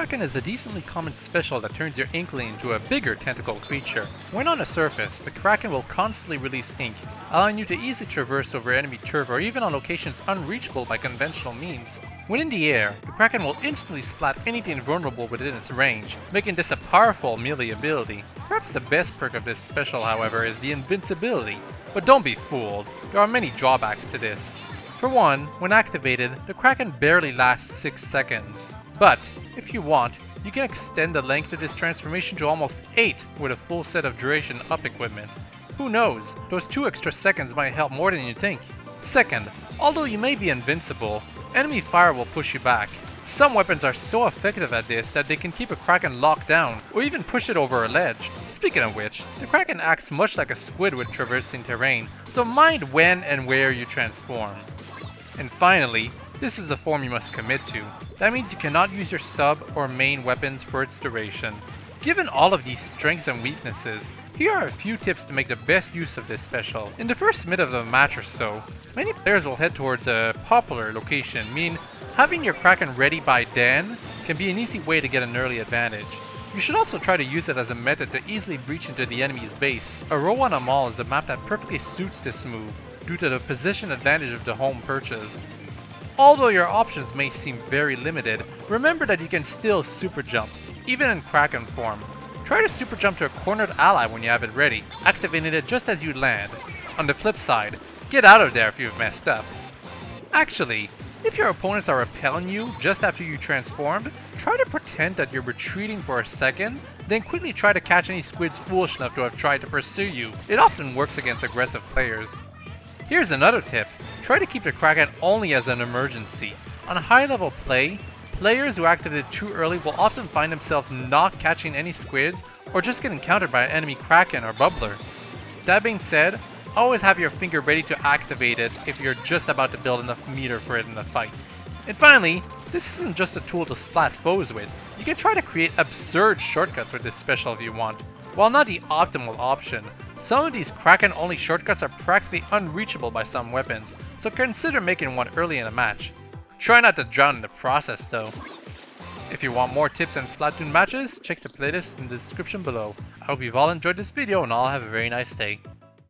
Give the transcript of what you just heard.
Kraken is a decently common special that turns your Inkling into a bigger tentacle creature. When on a surface, the Kraken will constantly release ink, allowing you to easily traverse over enemy turf or even on locations unreachable by conventional means. When in the air, the Kraken will instantly splat anything vulnerable within its range, making this a powerful melee ability. Perhaps the best perk of this special, however, is the invincibility. But don't be fooled, there are many drawbacks to this. For one, when activated, the Kraken barely lasts 6 seconds. But, if you want, you can extend the length of this transformation to almost 8 with a full set of duration up equipment. Who knows, those 2 extra seconds might help more than you think. Second, although you may be invincible, enemy fire will push you back. Some weapons are so effective at this that they can keep a Kraken locked down, or even push it over a ledge. Speaking of which, the Kraken acts much like a squid when traversing terrain, so mind when and where you transform. And finally, this is a form you must commit to. That means you cannot use your sub or main weapons for its duration. Given all of these strengths and weaknesses, here are a few tips to make the best use of this special. In the first minute of a match or so, many players will head towards a popular location, meaning having your Kraken ready by then can be an easy way to get an early advantage. You should also try to use it as a method to easily breach into the enemy's base. A row on a mall is a map that perfectly suits this move, due to the position advantage of the home perches. Although your options may seem very limited, remember that you can still super jump, even in Kraken form. Try to super jump to a cornered ally when you have it ready, activating it just as you land. On the flip side, get out of there if you've messed up. Actually, if your opponents are repelling you just after you transformed, try to pretend that you're retreating for a second, then quickly try to catch any squids foolish enough to have tried to pursue you. It often works against aggressive players. Here's another tip, try to keep the Kraken only as an emergency. On high level play, players who activate it too early will often find themselves not catching any squids or just get encountered by an enemy Kraken or bubbler. That being said, always have your finger ready to activate it if you're just about to build enough meter for it in the fight. And finally, this isn't just a tool to splat foes with, you can try to create absurd shortcuts with this special if you want. While not the optimal option, some of these Kraken-only shortcuts are practically unreachable by some weapons, so consider making one early in a match. Try not to drown in the process though. If you want more tips on Splatoon matches, check the playlist in the description below. I hope you've all enjoyed this video and all have a very nice day.